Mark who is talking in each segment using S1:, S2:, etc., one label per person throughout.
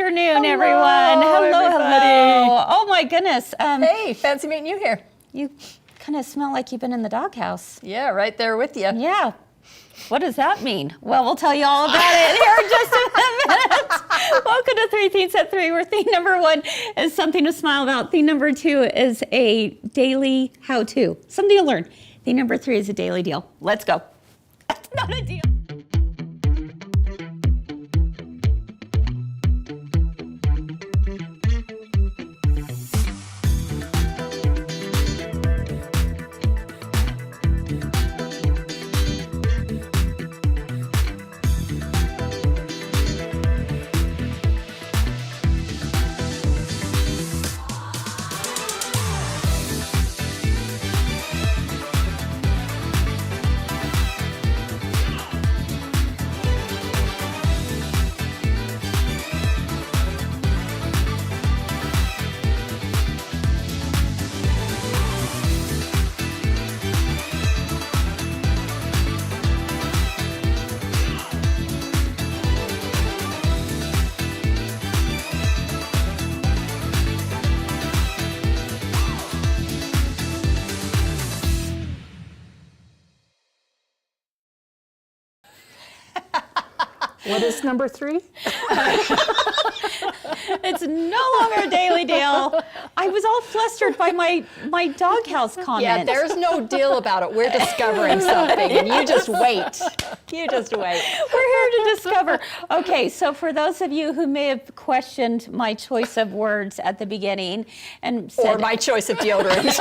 S1: afternoon, everyone. Hello, hello. Oh my goodness.
S2: Hey, fancy meeting you here.
S1: You kind of smell like you've been in the doghouse.
S2: Yeah, right there with you.
S1: Yeah. What does that mean? Well, we'll tell you all about it here in just a minute. Welcome to Three Themes at Three, where theme number one is something to smile about. Theme number two is a daily how-to, something to learn. Theme number three is a daily deal. Let's go. That's not a deal.
S3: What is number three?
S1: It's no longer a daily deal. I was all flustered by my doghouse comment.
S2: Yeah, there's no deal about it. We're discovering something, and you just wait. You just wait.
S1: We're here to discover. Okay, so for those of you who may have questioned my choice of words at the beginning and said,
S2: Or my choice of deodorant.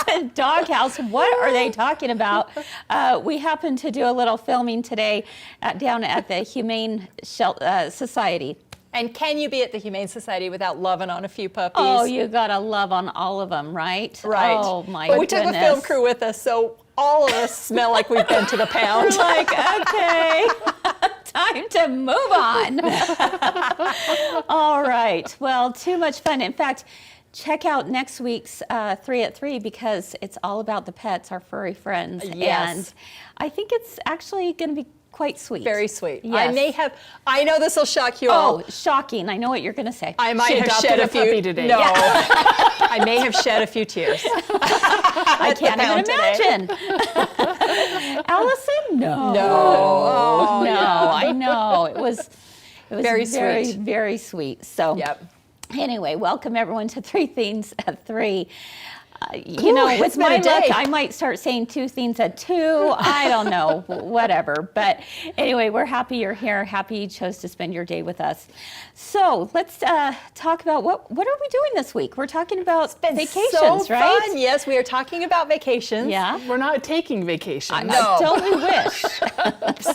S1: said doghouse, what are they talking about? We happened to do a little filming today down at the Humane Society.
S2: And can you be at the Humane Society without loving on a few puppies?
S1: Oh, you gotta love on all of them, right?
S2: Right.
S1: Oh my
S2: But we
S1: goodness.
S2: took a film crew with us, so all of us smell like we've been to the pound.
S1: We're like, okay, time to move on. All right. Well, too much fun. In fact, check out next week's 3 at 3 because it's all about the pets, our furry friends.
S2: Yes.
S1: And I think it's actually going to be quite sweet.
S2: Very sweet.
S1: Yes.
S2: I know this will shock you all.
S1: Oh, shocking. I know what you're going to say.
S2: I might
S3: She
S2: have
S3: adopted
S2: shed
S3: a
S2: a few
S3: puppy today.
S2: No,
S3: Yeah.
S2: I may have shed a few tears.
S1: I can't even imagine. Allison? No.
S2: No. Oh,
S1: no,
S2: yeah.
S1: I know. It was
S2: Very sweet.
S1: very sweet. So
S2: Yep.
S1: anyway, welcome everyone to Three Themes at Three. You know,
S2: it's
S1: with
S2: been
S1: my
S2: a day.
S1: luck, I might start saying two themes at two. I don't know, whatever. But anyway, we're happy you're here. Happy you chose to spend your day with us. So let's talk about what are we doing this week? We're talking about vacations,
S2: so
S1: right?
S2: Fun. Yes, we are talking about vacations.
S1: Yeah.
S3: We're not taking vacation.
S2: No.
S1: Don't we wish?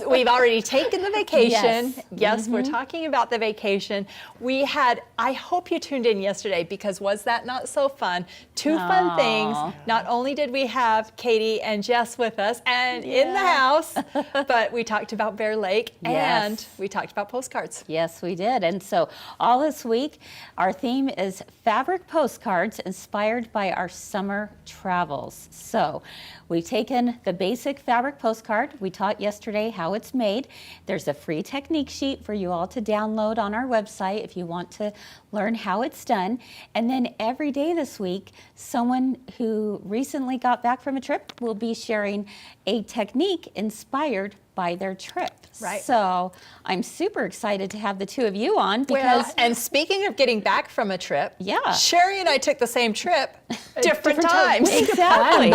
S2: We've already taken the vacation.
S1: Yes.
S2: Yes, we're talking about the vacation. I hope you tuned in yesterday because was that not so fun? Two fun things. Not only did we have Katie and Jess with us and in the house, but we talked about Bear Lake and
S1: Yes.
S2: we talked about postcards.
S1: Yes, we did. And so all this week, our theme is fabric postcards inspired by our summer travels. So we've taken the basic fabric postcard. We taught yesterday how it's made. There's a free technique sheet for you all to download on our website if you want to learn how it's done. And then every day this week, someone who recently got back from a trip will be sharing a technique inspired by their trip.
S2: Right.
S1: So I'm super excited to have the two of you on because
S2: and speaking of getting back from a trip,
S1: Yeah.
S2: Cheri and I took the same trip, different times.
S1: exactly.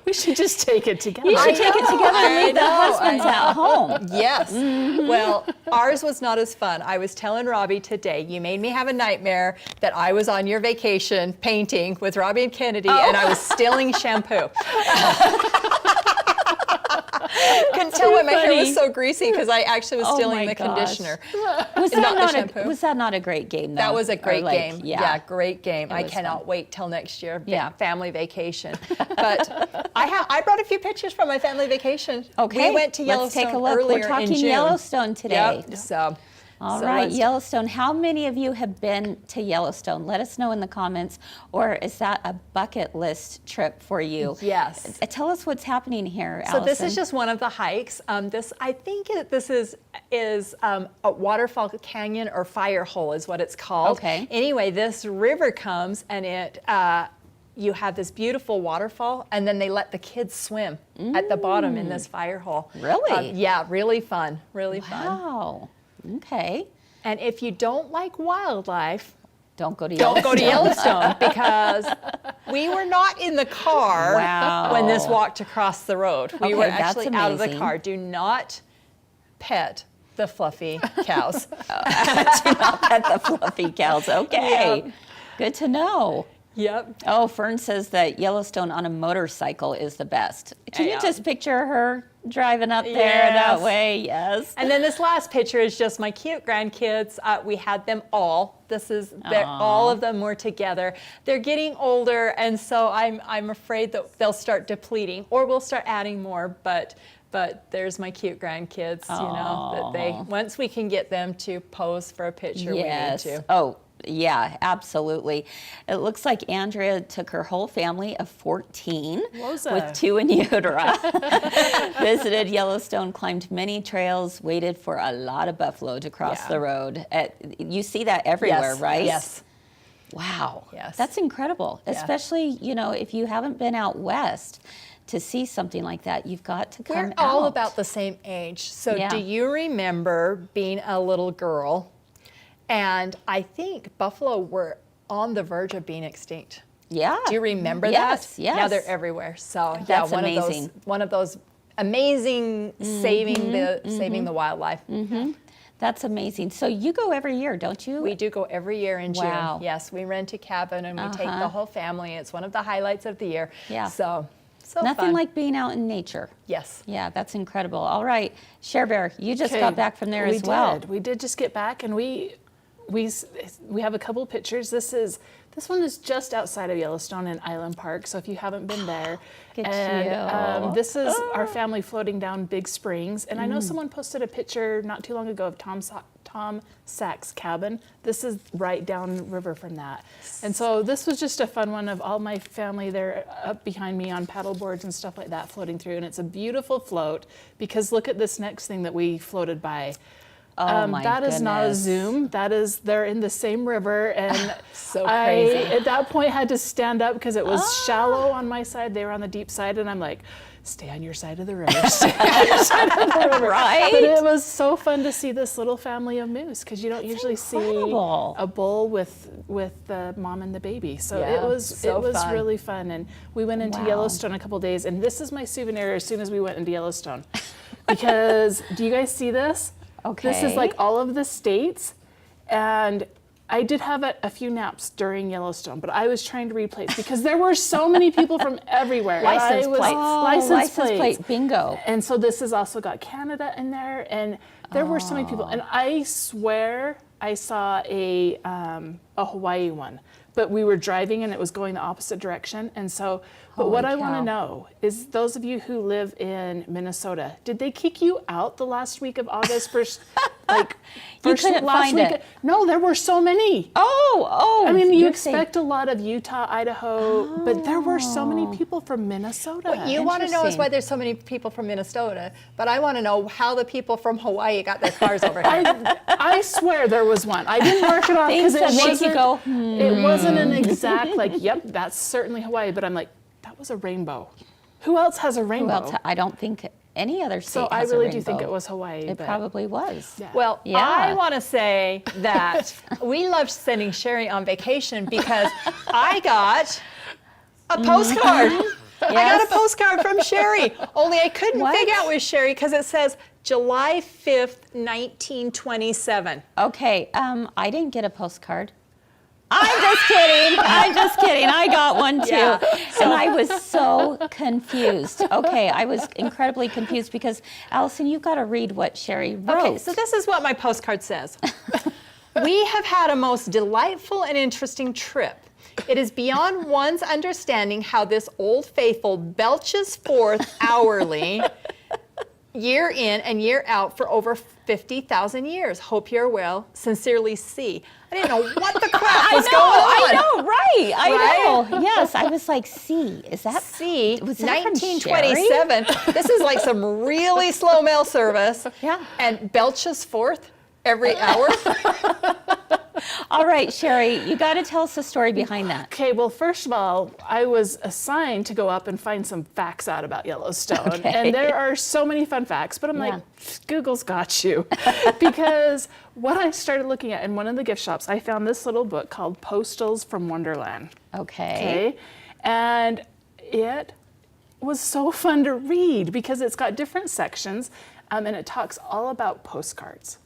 S3: We should just take it together.
S1: You should take it together and leave the
S2: I know,
S1: husbands
S2: I know.
S1: at home.
S2: Yes. Well, ours was not as fun. I was telling Robbie today, you made me have a nightmare that I was on your vacation painting with Robbie and Kennedy and I was stealing shampoo. Couldn't tell why my hair
S1: funny.
S2: was so greasy because I actually was
S1: Oh
S2: stealing
S1: my
S2: the
S1: gosh.
S2: conditioner.
S1: Was
S2: Not the
S1: that
S2: shampoo.
S1: was that not a great game though?
S2: That was a
S1: Or
S2: great
S1: like,
S2: game.
S1: Yeah.
S2: Great game. I
S1: was
S2: cannot
S1: fun.
S2: wait till next year.
S1: Yeah.
S2: Family vacation. But I brought a few pictures from my family vacation.
S1: Okay.
S2: We went to Yellowstone
S1: Let's take a look.
S2: earlier
S1: We're talking
S2: in June.
S1: Yellowstone today.
S2: Yep. So
S1: All
S2: So
S1: right,
S2: let's-
S1: Yellowstone. How many of you have been to Yellowstone? Let us know in the comments. Or is that a bucket list trip for you?
S2: Yes.
S1: Tell us what's happening here,
S2: So
S1: Alison.
S2: this is just one of the hikes. I think this is a waterfall canyon or fire hole is what it's called.
S1: Okay.
S2: Anyway, this river comes and you have this beautiful waterfall, and then they let the kids swim at the bottom in this fire hole.
S1: Really?
S2: Yeah, really fun, really fun.
S1: Wow. Okay.
S2: And if you don't like wildlife,
S1: Don't go to
S2: don't
S1: Yellowstone.
S2: go to Yellowstone because we were not in the car
S1: Wow.
S2: when this walked across the road. We
S1: Okay,
S2: were
S1: that's
S2: actually out of the
S1: amazing.
S2: car. Do not pet the fluffy cows.
S1: Do not pet the fluffy cows. Okay.
S2: Yep.
S1: Good to know.
S2: Yep.
S1: Oh, Fern says that Yellowstone on a motorcycle is the best. Can you
S2: Yeah.
S1: just picture her driving up there
S2: Yes.
S1: that way? Yes.
S2: And then this last picture is just my cute grandkids. We had them all. All of them were together. They're getting older, and so I'm afraid that they'll start depleting, or we'll start adding more. But there's my cute grandkids. You know that once we can get them to pose for a picture,
S1: Yes.
S2: we need to.
S1: Oh, yeah, absolutely. It looks like Andrea took her whole family of 14
S3: Wowza.
S1: with 2 in utero. Visited Yellowstone, climbed many trails, waited for a lot of buffalo to cross
S2: Yeah.
S1: the road. You see that everywhere,
S2: Yes,
S1: right?
S2: Yes.
S1: Wow.
S2: Yes.
S1: That's incredible.
S2: Yeah.
S1: Especially, if you haven't been out west to see something like that, you've got to come
S2: We're
S1: out.
S2: all about the same age. So
S1: Yeah.
S2: do you remember being a little girl? And I think buffalo were on the verge of being extinct.
S1: Yeah.
S2: Do you remember
S1: Yes,
S2: that?
S1: yes.
S2: Now they're everywhere. So
S1: That's
S2: one
S1: amazing.
S2: of those amazing saving the wildlife.
S1: That's amazing. So you go every year, don't you?
S2: We do go every year in June.
S1: Wow.
S2: Yes, we rent a cabin and we take the whole family. It's one of the highlights of the year.
S1: Yeah.
S2: So
S1: Nothing
S2: fun.
S1: like being out in nature.
S2: Yes.
S1: Yeah, that's incredible. All right, Cher Bear, you just
S3: Okay,
S1: got back from there as well.
S3: We did just get back, and we have a couple pictures. This one is just outside of Yellowstone in Island Park. So if you haven't been there,
S1: Look at
S3: and
S1: you.
S3: this is our family floating down Big Springs. And I know someone posted a picture not too long ago of Tom Sack's cabin. This is right down river from that. And so this was just a fun one of all my family there up behind me on paddle boards and stuff like that floating through. And it's a beautiful float because look at this next thing that we floated by.
S1: Oh my
S3: That is not a
S1: goodness.
S3: zoom. They're in the same river, and
S2: So
S3: I
S2: crazy.
S3: at that point had to stand up because it was shallow on my side. They were on the deep side, and I'm like, stay on your side of the river. Stay on your side of the river.
S1: Right?
S3: But it was so fun to see this little family of moose because you don't usually
S1: incredible.
S3: see a bull with the mom and the baby. So
S2: Yeah,
S3: it was
S2: so fun.
S3: really fun, and we went into
S1: Wow.
S3: Yellowstone a couple days, and this is my souvenir as soon as we went into Yellowstone, because do you guys see this?
S1: Okay.
S3: This is like all of the states, and I did have a few naps during Yellowstone, but I was trying to replace because there were so many people from everywhere. and
S1: License
S3: I was-
S1: plates.
S3: License plates.
S1: plate, bingo.
S3: And so this has also got Canada in there, and there were so many people. And I swear I saw a Hawaii one, but we were driving and it was going the opposite direction. And so, but what
S1: Holy
S3: I want
S1: cow.
S3: to know is those of you who live in Minnesota, did they kick you out the last week of August? First,
S1: couldn't
S3: last
S1: find
S3: week?
S1: it.
S3: No, there were so many.
S1: Oh.
S3: I mean, you
S1: you're saying-
S3: expect a lot of Utah, Idaho, but there were so many people from Minnesota.
S2: What you want to know is
S1: Interesting.
S2: why there's so many people from Minnesota, but I want to know how the people from Hawaii got their cars over here.
S3: I swear there was one. I didn't mark it off
S1: Things
S3: because it
S1: that make you
S3: wasn't.
S1: go,
S3: It wasn't an exact yep, that's certainly Hawaii. But I'm like, that was a rainbow. Who else has a rainbow?
S1: Well, I don't think any other state
S3: so I
S1: has a
S3: really do think
S1: rainbow.
S3: it was Hawaii.
S1: It
S3: but
S1: probably was.
S3: Yeah.
S2: Well,
S1: Yeah.
S2: I want to say that we loved sending Cheri on vacation because I got a postcard. I got
S1: Yes.
S2: a postcard from Cheri, only I couldn't
S1: What?
S2: figure out with Cheri because it says July 5th, 1927.
S1: Okay, I didn't get a postcard. I'm just kidding. I got one too.
S2: Yeah.
S1: And I was so confused. Okay, I was incredibly confused because, Allison, you've got to read what Cheri wrote.
S2: Okay, so this is what my postcard says. We have had a most delightful and interesting trip. It is beyond one's understanding how this old faithful belches forth hourly year in and year out for over 50,000 years. Hope you're well. Sincerely, C. I didn't know what the crap was going on.
S1: I know, right? I
S2: Right?
S1: know. Yes, I was like, C. Is that
S2: C,
S1: Was that from
S2: 1927. This is like some really slow mail service.
S1: Yeah.
S2: And belches forth every hour.
S1: All right, Cheri, you got to tell us the story behind that.
S3: Okay, well, first of all, I was assigned to go up and find some facts out about Yellowstone.
S1: Okay.
S3: And there are so many fun facts, but I'm
S1: Yeah.
S3: like, Google's got you. Because what I started looking at in one of the gift shops, I found this little book called Postals from Wonderland.
S1: Okay.
S3: Okay. And it was so fun to read because it's got different sections and it talks all about postcards.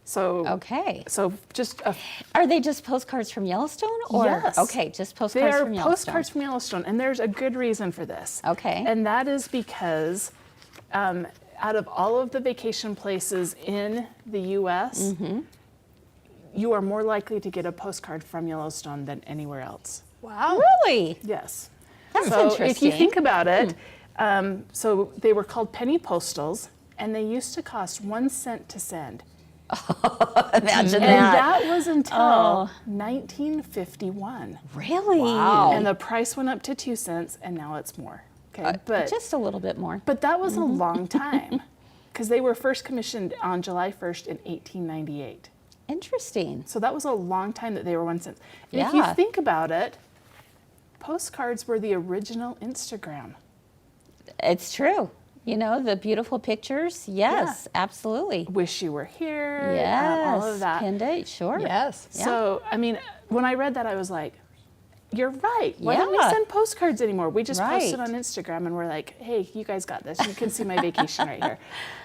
S3: So,
S1: Okay.
S3: so just a
S1: Are they just postcards from Yellowstone? Or
S3: Yes.
S1: Okay, just
S3: They
S1: postcards
S3: are
S1: from Yellowstone.
S3: postcards from Yellowstone, and there's a good reason for this.
S1: Okay.
S3: And that is because out of all of the vacation places in the U.S.,
S1: Mm-hmm.
S3: you are more likely to get a postcard from Yellowstone than anywhere else.
S2: Wow.
S1: Really?
S3: Yes.
S1: That's
S3: so if you
S1: interesting.
S3: think about it, so they were called penny postals, and they used to cost 1 cent to send.
S1: Imagine
S3: And
S1: that.
S3: that was until 1951.
S1: Really?
S2: Wow.
S3: And the price went up to 2 cents, and now it's more. Okay, but
S1: Just a little bit more.
S3: but that was a long time, because they were first commissioned on July 1st in 1898.
S1: Interesting.
S3: So that was a long time that they were 1 cent. And if you
S1: Yeah.
S3: think about it, postcards were the original Instagram.
S1: It's true. You know, the beautiful pictures. Yes, absolutely.
S3: Wish you were here.
S1: Yes.
S3: All of that.
S1: Pinned it, sure.
S2: Yes.
S1: Yeah.
S3: So I mean, when I read that, I was like, you're right. Why don't we
S1: Yeah.
S3: send postcards anymore? We just post it
S1: Right.
S3: on Instagram and we're like, hey, you guys got this. You can see my vacation right here.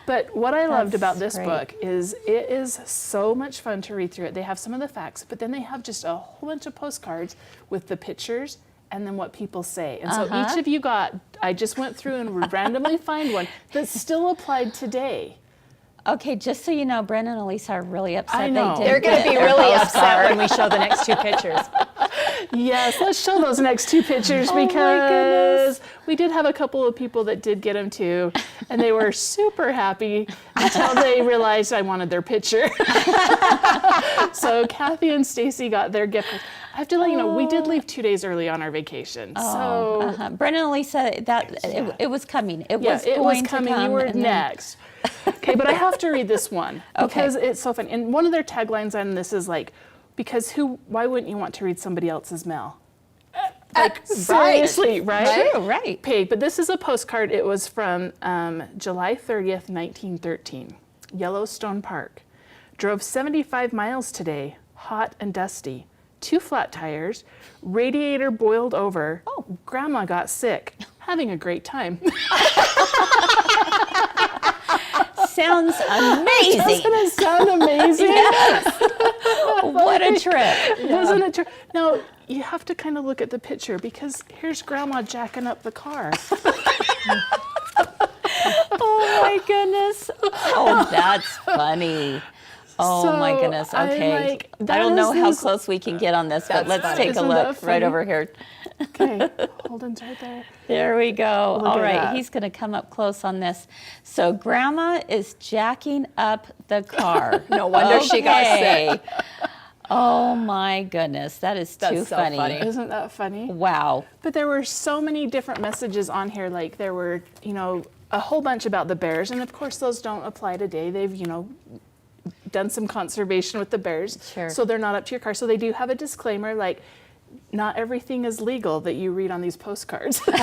S3: But what I loved
S1: That's
S3: about this
S1: great.
S3: book is it is so much fun to read through it. They have some of the facts, but then they have just a whole bunch of postcards with the pictures and then what people say. And so each of you got, I just went through and would randomly find one that still applied today.
S1: Okay, just so you know, Brennan and Elisa are really upset.
S3: I know.
S1: They did
S2: They're going to
S1: get
S2: be
S1: their
S2: really
S1: postcard.
S2: upset when we show the next two pictures.
S3: Yes, let's show those next two pictures
S1: Oh my
S3: because we did have a couple of people that did get them too, and they were super happy until they realized I wanted their picture. So Kathy and Stacy got their gift. I have to let you know, we did leave 2 days early on our vacation. So
S1: Brennan and Elisa, it was coming. It
S3: yeah,
S1: was
S3: it
S1: going
S3: was coming.
S1: to come.
S3: You were
S1: and then-
S3: next. Okay, but I have to read this one
S1: Okay.
S3: because it's so fun. And one of their taglines on this is like, because why wouldn't you want to read somebody else's mail? Like, seriously, right?
S1: True, right.
S3: Okay, but this is a postcard. It was from July 30th, 1913. Yellowstone Park. Drove 75 miles today, hot and dusty. 2 flat tires, radiator boiled over. Oh, Grandma got sick. Having a great time.
S1: Sounds amazing.
S3: Doesn't it sound amazing?
S1: Yes. What a trip.
S3: Isn't it true? Now, you have to kind of look at the picture because here's Grandma jacking up the car.
S1: Oh my goodness. Oh, that's funny. Oh my
S3: So,
S1: goodness.
S3: I'm
S1: Okay.
S3: like,
S1: I
S3: that
S1: don't know
S3: is
S1: how
S3: this-
S1: close we can get on this, but
S2: That's
S1: let's
S2: funny.
S1: take a
S3: Isn't
S1: look
S3: that
S1: right
S3: funny?
S1: over here.
S3: Okay, Holden's right there.
S1: There we go.
S3: Look
S1: All
S3: at
S1: right,
S3: that.
S1: he's going to come up close on this. So Grandma is jacking up the car.
S2: No wonder she got
S1: Okay. Oh my goodness, that is
S2: That's
S1: too
S2: so
S1: funny.
S2: funny.
S3: Isn't that funny?
S1: Wow.
S3: But there were so many different messages on here. Like there were, a whole bunch about the bears. And of course, those don't apply today. They've, done some conservation with the bears.
S1: Sure.
S3: So they're not up to your car. So they do have a disclaimer like, not everything is legal that you read on these postcards. But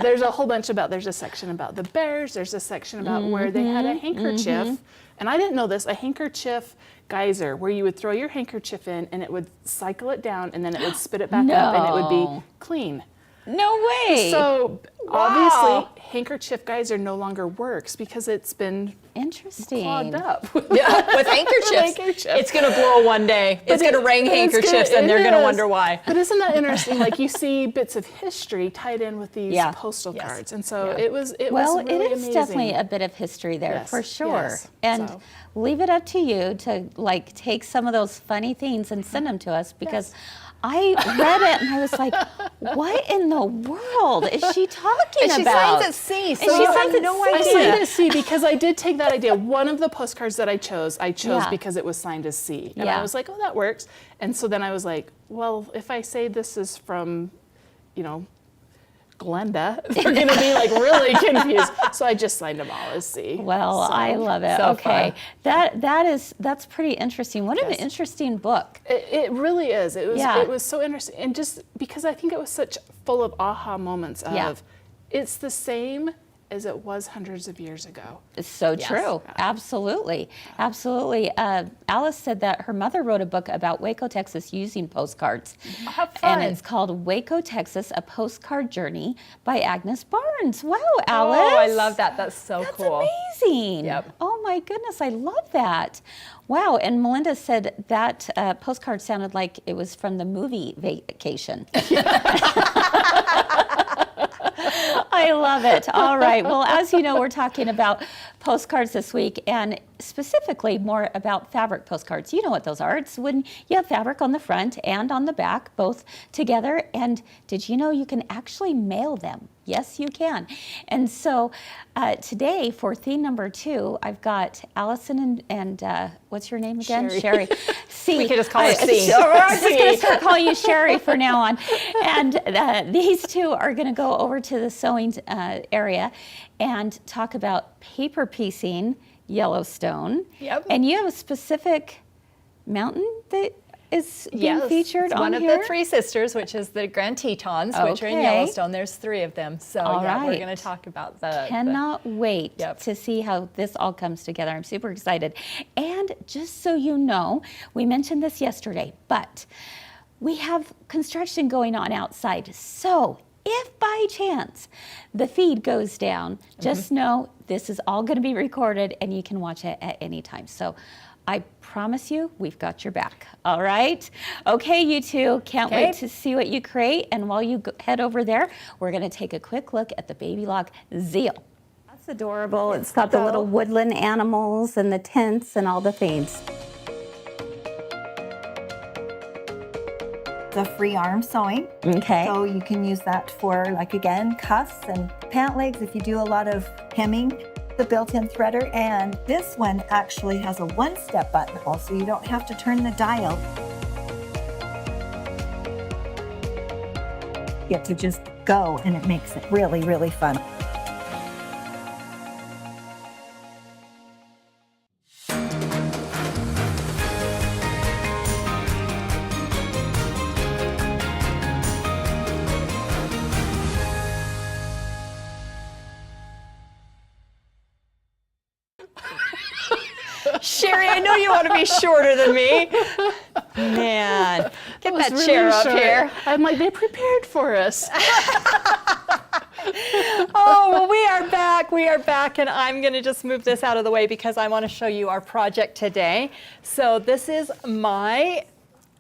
S3: there's a whole bunch there's a section about the bears. There's a section about where they had a handkerchief. And I didn't know this, a handkerchief geyser where you would throw your handkerchief in and it would cycle it down and then it would spit it back up and it would be
S1: No.
S3: clean.
S1: No way.
S3: So obviously handkerchief geyser no longer works because it's been
S1: Interesting.
S3: clogged up.
S2: Yeah, with handkerchiefs.
S3: Handkerchief.
S2: It's going to blow one day. It's going to rain handkerchiefs, and they're going to wonder why.
S3: But isn't that interesting? Like you see bits of history tied in with these
S1: Yeah.
S3: postal
S2: Yes.
S3: cards, and so
S2: Yeah.
S3: it was
S1: Well,
S3: really
S1: it is
S3: amazing.
S1: definitely a bit of history there,
S3: Yes,
S1: for sure.
S3: yes.
S1: And
S3: So-
S1: leave it up to you to take some of those funny things and send them to us because I read it and I was like, what in the world is she talking
S2: And she
S1: about?
S2: signs at sea, so
S1: And she
S2: you
S1: signs
S2: have
S1: at
S2: no
S1: sea.
S3: I
S2: idea.
S3: signed at C because I did take that idea. One of the postcards that I chose
S1: Yeah.
S3: because it was signed as C. And
S1: Yeah.
S3: I was like, oh, that works. And so then I was like, well, if I say this is from, Glenda, they're going to be like really confused. So I just signed them all as C.
S1: Well,
S3: So-
S1: I love it.
S2: so
S1: Okay.
S2: fun.
S1: That's pretty interesting. What an interesting book.
S3: It really is.
S1: Yeah.
S3: It was so interesting. And just because I think it was such full of aha moments of
S1: Yeah.
S3: it's the same as it was hundreds of years ago.
S1: It's so true. Absolutely. Absolutely. Alice said that her mother wrote a book about Waco, Texas using postcards.
S2: How fun.
S1: And it's called Waco, Texas, A Postcard Journey by Agnes Barnes. Wow, Alice.
S2: Oh, I love that. That's so
S1: That's
S2: cool.
S1: amazing.
S2: Yep.
S1: Oh my goodness, I love that. Wow, and Melinda said that postcard sounded like it was from the movie Vacation. I love it. All right. Well, as you know, we're talking about postcards this week, and specifically more about fabric postcards. You know what those are. It's when you have fabric on the front and on the back, both together. And did you know you can actually mail them? Yes, you can. And so today, for theme number 2, I've got Alison and what's your name again?
S3: Cheri.
S1: C.
S2: We could just call her C.
S1: So I'm just going to start calling you Cheri for now on. And these two are going to go over to the sewing area and talk about paper piecing Yellowstone.
S2: Yep.
S1: And you have a specific mountain that is being featured
S2: it's
S1: on
S2: one
S1: here?
S2: of the 3 sisters, which is the Grand Tetons, which are in
S1: Okay.
S2: Yellowstone. There's 3 of them. So
S1: All
S2: we're
S1: right.
S2: going to talk about the
S1: Cannot wait
S2: Yep.
S1: to see how this all comes together. I'm super excited. And just so you know, we mentioned this yesterday, but we have construction going on outside. So if by chance the feed goes down, just know this is all going to be recorded and you can watch it at any time. So I promise you, we've got your back. All right? Okay, you two, can't wait to see what you create. And while you head over there, we're going to take a quick look at the Baby Lock Zeal. That's adorable. It's got the little woodland animals and the tents and all the things.
S4: The free arm sewing.
S1: Okay.
S4: So you can use that for, like, again, cuffs and pant legs if you do a lot of hemming. The built-in threader, and this one actually has a one-step buttonhole, so you don't have to turn the dial. You get to just go, and it makes it really, really fun.
S2: Cheri, I know you want to be shorter than me. Man, get
S3: was
S2: that
S3: really
S2: chair up
S3: short.
S2: here.
S3: I'm like, they prepared for us.
S2: Oh, well, we are back. We are back, and I'm going to just move this out of the way because I want to show you our project today. So this is my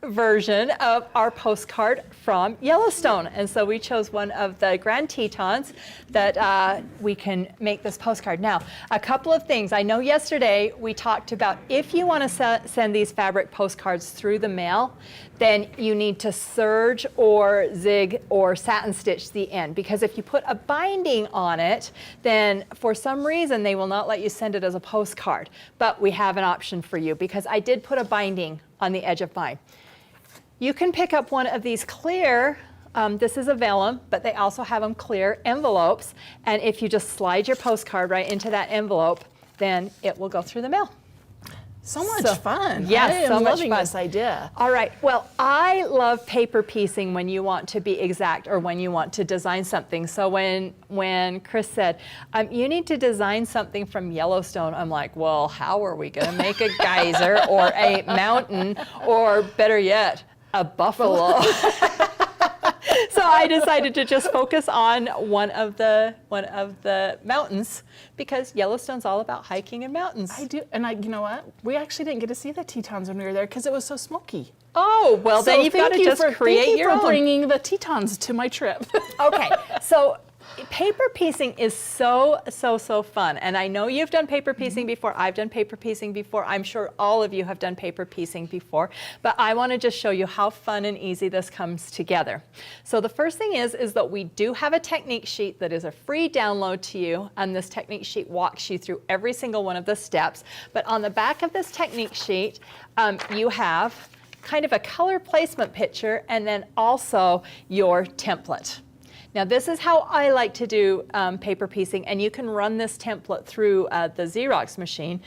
S2: version of our postcard from Yellowstone. And so we chose one of the Grand Tetons that we can make this postcard. Now, a couple of things. I know yesterday we talked about if you want to send these fabric postcards through the mail, then you need to serge or zig or satin stitch the end, because if you put a binding on it, then for some reason they will not let you send it as a postcard. But we have an option for you, because I did put a binding on the edge of mine. You can pick up one of these clear, this is a vellum, but they also have them clear envelopes, and if you just slide your postcard right into that envelope, then it will go through the mail.
S3: So much fun.
S2: Yes,
S3: I am
S2: so much
S3: loving
S2: fun.
S3: this idea.
S2: All right, well, I love paper piecing when you want to be exact or when you want to design something. So when Kris said, you need to design something from Yellowstone, I'm like, well, how are we gonna make a geyser or a mountain, or better yet, a buffalo? So I decided to just focus on one of the mountains, because Yellowstone's all about hiking and mountains.
S3: I do, and you know what? We actually didn't get to see the Tetons when we were there because it was so smoky.
S2: Oh, well, then you've got to just create your
S3: Thank you
S2: own.
S3: for bringing the Tetons to my trip.
S2: Okay, so paper piecing is so fun. And I know you've done paper piecing before. I've done paper piecing before. I'm sure all of you have done paper piecing before. But I want to just show you how fun and easy this comes together. So the first thing is that we do have a technique sheet that is a free download to you. And this technique sheet walks you through every single one of the steps. But on the back of this technique sheet, you have kind of a color placement picture and then also your template. Now this is how I like to do paper piecing, and you can run this template through the Xerox machine,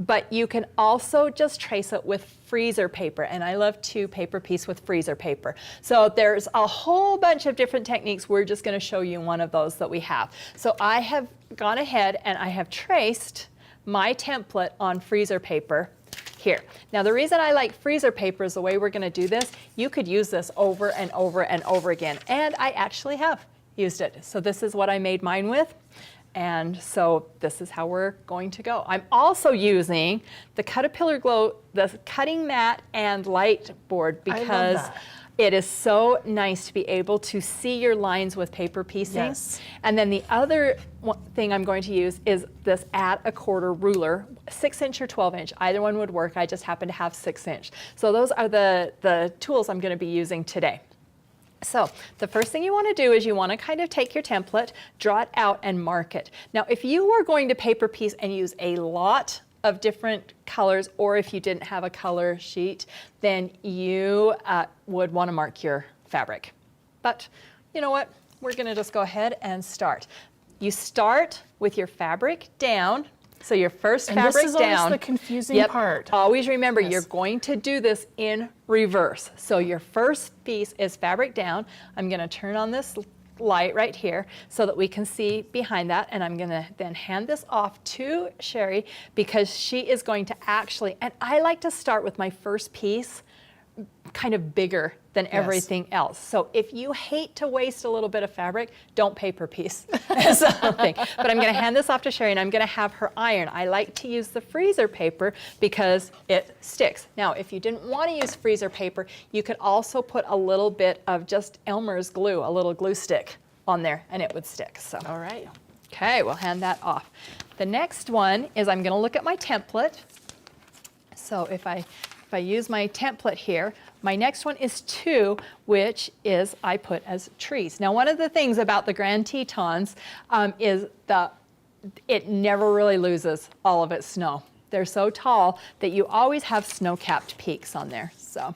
S2: but you can also just trace it with freezer paper, and I love to paper piece with freezer paper. So there's a whole bunch of different techniques. We're just going to show you one of those that we have. So I have gone ahead and I have traced my template on freezer paper here. Now the reason I like freezer paper is the way we're going to do this. You could use this over and over and over again, and I actually have used it. So this is what I made mine with, and so this is how we're going to go. I'm also using the Caterpillar Glow, the cutting mat and light board, because it is so nice to be able to see your lines with paper piecing.
S3: Yes.
S2: And then the other thing I'm going to use is this at a quarter ruler, 6-inch or 12-inch. Either one would work. I just happen to have 6-inch. So those are the tools I'm going to be using today. So the first thing you want to do is you want to kind of take your template, draw it out, and mark it. Now if you were going to paper piece and use a lot of different colors, or if you didn't have a color sheet, then you would want to mark your fabric. But you know what? We're going to just go ahead and start. You start with your fabric down. So your first fabric down.
S3: And this is always the confusing part.
S2: Always remember, you're going to do this in reverse. So your first piece is fabric down. I'm going to turn on this light right here so that we can see behind that, and I'm going to then hand this off to Cheri because she is going to actually, and I like to start with my first piece kind of bigger than everything else. So if you hate to waste a little bit of fabric, don't paper piece something. But I'm going to hand this off to Cheri, and I'm going to have her iron. I like to use the freezer paper because it sticks. Now, if you didn't want to use freezer paper, you could also put a little bit of just Elmer's glue, a little glue stick on there, and it would stick. So,
S3: All right.
S2: okay, we'll hand that off. The next one is I'm going to look at my template. So if I use my template here, my next one is 2, which is I put as trees. Now, one of the things about the Grand Tetons is that it never really loses all of its snow. They're so tall that you always have snow-capped peaks on there. So,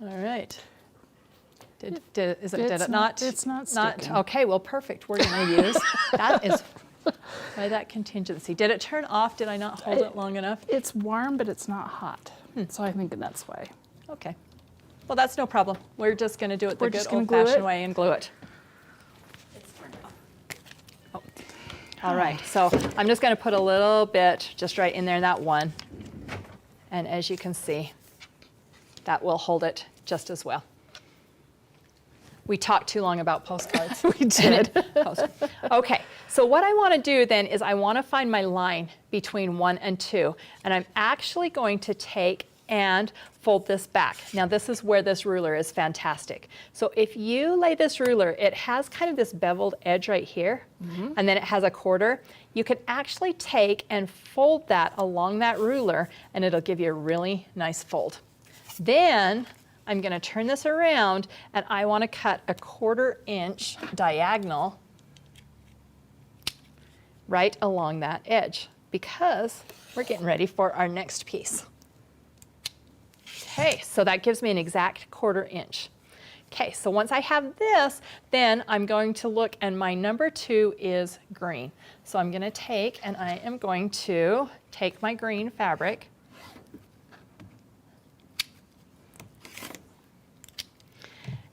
S2: all right. Did it not?
S3: It's not sticking.
S2: Okay, well, perfect. We're going to use, that is by that contingency. Did it turn off? Did I not hold it long enough?
S3: It's warm, but it's not hot. So I think that's why.
S2: Okay. Well, that's no problem. We're just going to do it the
S3: We're
S2: good
S3: just gonna glue
S2: old-fashioned
S3: it?
S2: way and glue it. Oh. All right. So I'm just going to put a little bit just right in there in that one. And as you can see, that will hold it just as well. We talked too long about postcards.
S3: We did.
S2: Okay, so what I want to do then is I want to find my line between 1 and 2, and I'm actually going to take and fold this back. Now this is where this ruler is fantastic. So if you lay this ruler, it has kind of this beveled edge right here, and then it has a quarter. You can actually take and fold that along that ruler, and it'll give you a really nice fold. Then I'm going to turn this around, and I want to cut a 1/4 inch diagonal right along that edge because we're getting ready for our next piece. Okay, so that gives me an exact 1/4 inch. Okay, so once I have this, then I'm going to look, and my number 2 is green. So I'm going to take, and I am going to take my green fabric,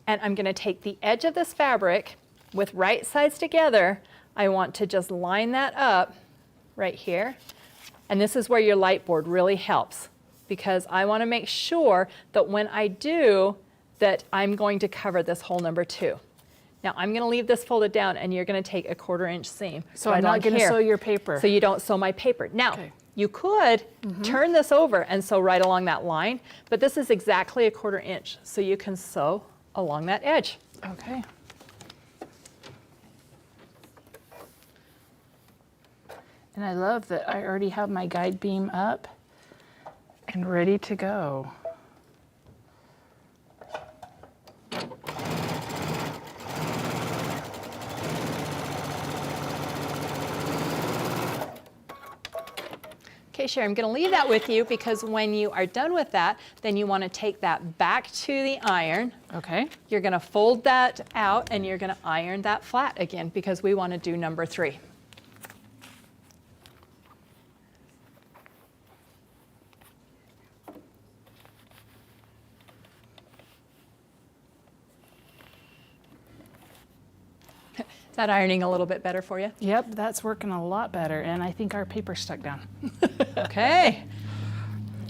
S2: and I'm going to take the edge of this fabric with right sides together. I want to just line that up right here. And this is where your light board really helps, because I want to make sure that when I do that, I'm going to cover this whole number 2. Now I'm going to leave this folded down, and you're going to take a 1/4 inch seam.
S3: So
S2: right
S3: I'm not
S2: on
S3: going to
S2: here,
S3: sew your paper.
S2: so you don't sew my paper. Now,
S3: Okay.
S2: you could turn this over and sew right along that line, but this is exactly a 1/4 inch, so you can sew along that edge.
S3: Okay. And I love that I already have my guide beam up and ready to go.
S2: Okay, Cheri, I'm going to leave that with you because when you are done with that, then you want to take that back to the iron.
S3: Okay.
S2: You're going to fold that out and you're going to iron that flat again because we want to do number 3. Is that ironing a little bit better for you?
S3: Yep, that's working a lot better. And I think our paper's stuck down.
S2: Okay.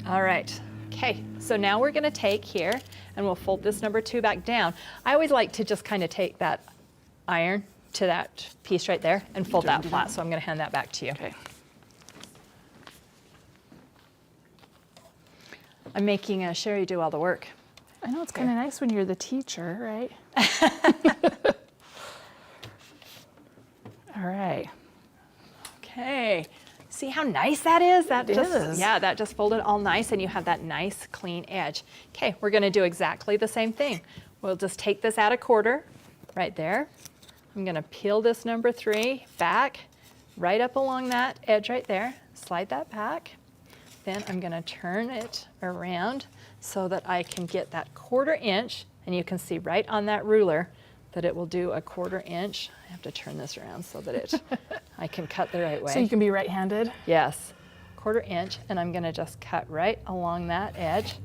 S2: All right. Okay, so now we're going to take here and we'll fold this number 2 back down. I always like to just kind of take that iron to that piece right there and fold that flat. So I'm going to hand that back to you.
S3: Okay.
S2: I'm making Cheri do all the work.
S3: I know it's kind of nice when you're the teacher, right? All right.
S2: Okay. See how nice that is? That
S3: It
S2: just,
S3: is.
S2: yeah, that just folded all nice and you have that nice clean edge. Okay, we're going to do exactly the same thing. We'll just take this at a quarter right there. I'm going to peel this number 3 back right up along that edge right there. Slide that back. Then I'm going to turn it around so that I can get that 1/4 inch, and you can see right on that ruler that it will do a 1/4 inch. I have to turn this around so that I can cut the right way.
S3: So you can be right-handed?
S2: Yes, 1/4 inch, and I'm going to just cut right along that edge.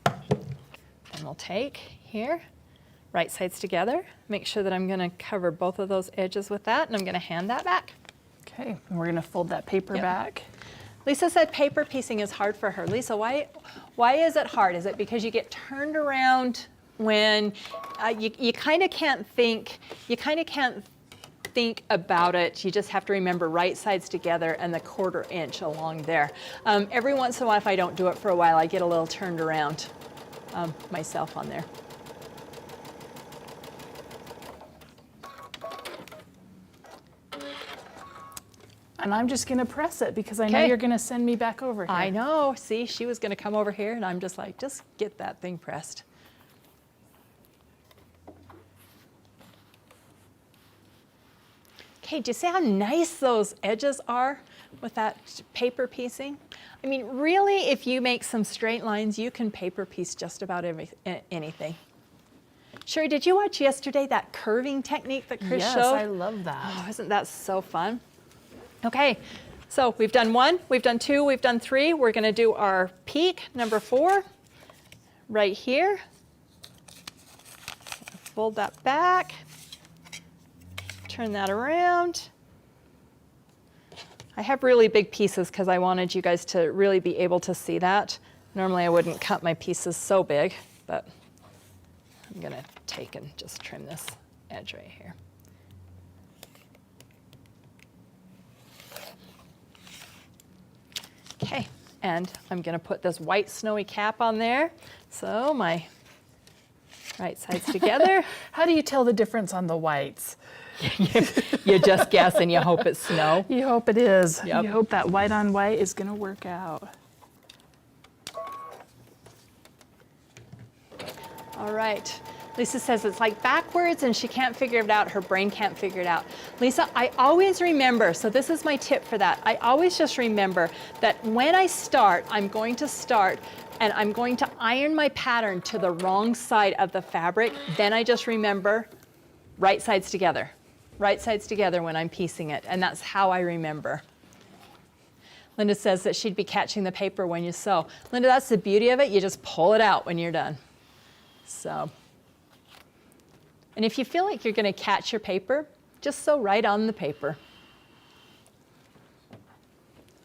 S2: Then we'll take here, right sides together, make sure that I'm going to cover both of those edges with that, and I'm going to hand that back.
S3: Okay, and we're gonna fold that paper
S2: Yep.
S3: back.
S2: Lisa said paper piecing is hard for her. Lisa, why is it hard? Is it because you get turned around when you kind of can't think, about it. You just have to remember right sides together and the 1/4 inch along there. Every once in a while, if I don't do it for a while, I get a little turned around myself on there.
S3: And I'm just gonna press it because I know
S2: Okay.
S3: you're gonna send me back over here.
S2: I know. See, she was going to come over here, and I'm just like, just get that thing pressed. Okay, do you see how nice those edges are with that paper piecing? I mean, really, if you make some straight lines, you can paper piece just about anything. Cheri, did you watch yesterday that curving technique that Kris
S3: Yes,
S2: showed?
S3: I love that.
S2: Oh, isn't that so fun? Okay, so we've done 1, we've done 2, we've done 3. We're going to do our peak, number 4, right here. Fold that back, turn that around. I have really big pieces because I wanted you guys to really be able to see that. Normally I wouldn't cut my pieces so big, but I'm going to take and just trim this edge right here. Okay, and I'm going to put this white snowy cap on there. So my right sides together.
S3: How do you tell the difference on the whites?
S2: You just guess and you hope it's snow.
S3: You hope it is.
S2: Yep.
S3: You hope that white on white is gonna work out.
S2: All right. Lisa says it's like backwards and she can't figure it out. Her brain can't figure it out. Lisa, I always remember, so this is my tip for that. I always just remember that when I start, I'm going to start and I'm going to iron my pattern to the wrong side of the fabric. Then I just remember right sides together. Right sides together when I'm piecing it. And that's how I remember. Linda says that she'd be catching the paper when you sew. Linda, that's the beauty of it. You just pull it out when you're done. So. And if you feel like you're going to catch your paper, just sew right on the paper.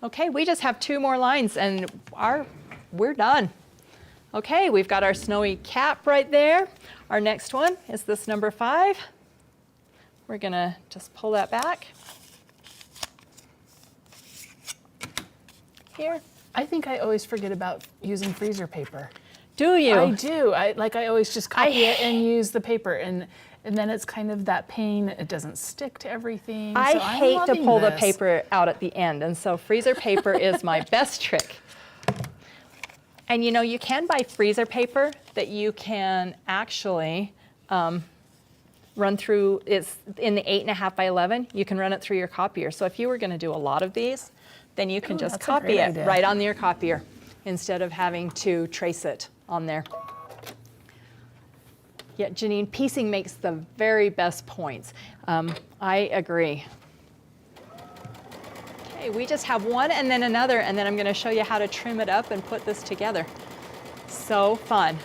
S2: Okay, we just have 2 more lines and we're done. Okay, we've got our snowy cap right there. Our next one is this number 5. We're going to just pull that back. here.
S3: I think I always forget about using freezer paper.
S2: Do you?
S3: I do. I always just copy it and use the paper, and then it's kind of that pain. It doesn't stick to everything.
S2: I
S3: so
S2: hate
S3: I'm
S2: to
S3: loving
S2: pull the
S3: this.
S2: paper out at the end, and so freezer paper is my best trick. And you know, you can buy freezer paper that you can actually run through. It's in the 8.5 by 11. You can run it through your copier. So if you were going to do a lot of these, then you can just
S3: that's a
S2: copy
S3: great
S2: it
S3: idea.
S2: right on your copier instead of having to trace it on there. Yeah, Janine, piecing makes the very best points. I agree. Okay, we just have one and then another, and then I'm going to show you how to trim it up and put this together. So fun.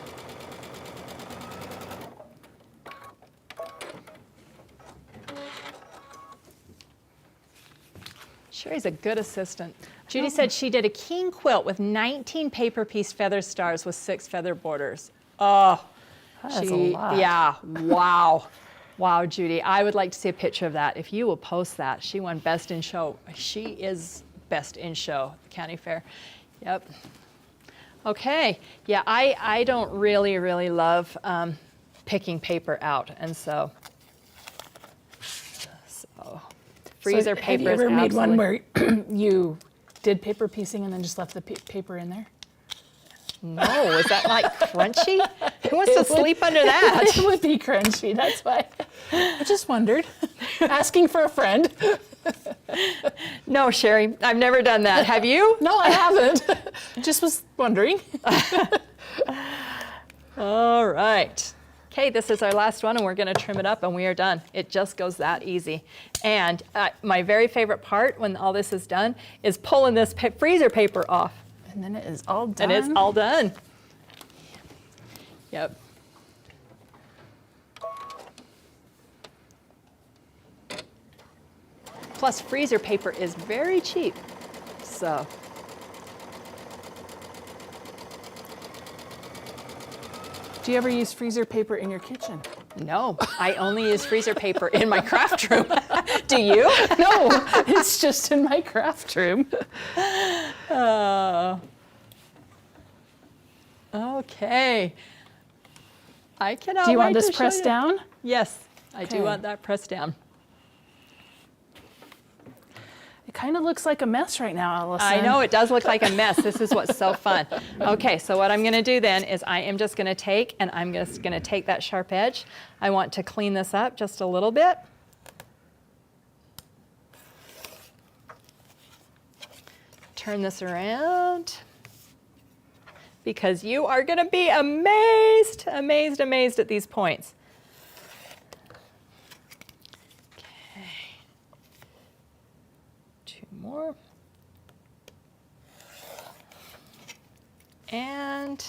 S2: Cheri's a good assistant. Judy said she did a king quilt with 19 paper piece feather stars with 6 feather borders. Oh,
S3: That is a lot.
S2: yeah, wow. Wow, Judy, I would like to see a picture of that. If you will post that, she won Best in Show. She is Best in Show, the county fair. Yep. Okay, yeah, I don't really love picking paper out, and so freezer
S3: So
S2: paper
S3: have you
S2: is
S3: ever made one
S2: absolutely-
S3: where you did paper piecing and then just left the paper in there?
S2: No, is that like crunchy? Who wants to sleep under that?
S3: It would be crunchy, that's why. I just wondered. Asking for a friend.
S2: No, Cheri, I've never done that. Have you?
S3: No, I haven't. Just was wondering.
S2: All right. Okay, this is our last one, and we're going to trim it up, and we are done. It just goes that easy. And my very favorite part when all this is done is pulling this freezer paper off.
S3: And then it is all done.
S2: And it's all done. Yep. Plus, freezer paper is very cheap. So,
S3: Do you ever use freezer paper in your kitchen?
S2: no, I only use freezer paper in my craft room. Do you?
S3: No, it's just in my craft room.
S2: Okay. I cannot
S3: Do you want
S2: wait
S3: this
S2: to show
S3: pressed
S2: you.
S3: down?
S2: Yes, I do
S3: Okay.
S2: want that pressed down.
S3: It kind of looks like a mess right now, Alison.
S2: I know, it does look like a mess. This is what's so fun. Okay, so what I'm gonna do then is I am just gonna take, and I'm just gonna take that sharp edge. I want to clean this up just a little bit. Turn this around. Because you are gonna be amazed, amazed, amazed at these points. Okay. 2 more. And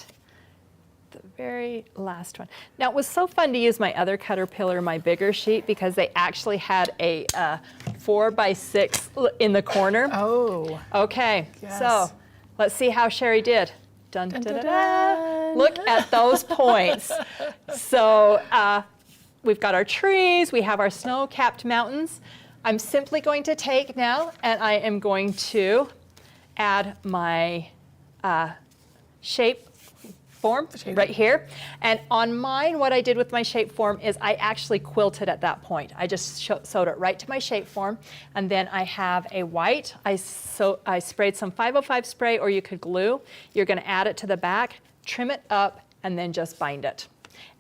S2: the very last one. Now, it was so fun to use my other Caterpillar, my bigger sheet, because they actually had a 4x6 in the corner.
S3: Oh.
S2: Okay,
S3: Yes.
S2: so let's see how Cheri did. Dun, dun, dun, dun,
S3: dun.
S2: Look at those points. So we've got our trees, we have our snow-capped mountains. I'm simply going to take now, and I am going to add my shape form right here. And on mine, what I did with my shape form is I actually quilted at that point. I just sewed it right to my shape form. And then I have a white. I sprayed some 505 spray, or you could glue. You're gonna add it to the back, trim it up, and then just bind it.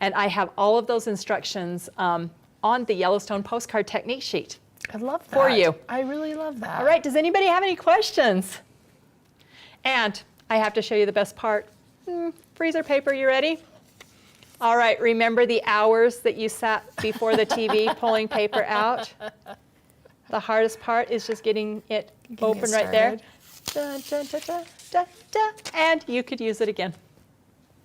S2: And I have all of those instructions on the Yellowstone postcard technique sheet.
S3: I love that.
S2: For you.
S3: I really love that.
S2: All right, does anybody have any questions? And I have to show you the best part. Freezer paper, you ready? All right, remember the hours that you sat before the TV pulling paper out? The hardest part is just getting it open right there. Dun, dun, dun, dun, dun, dun, and you could use it again.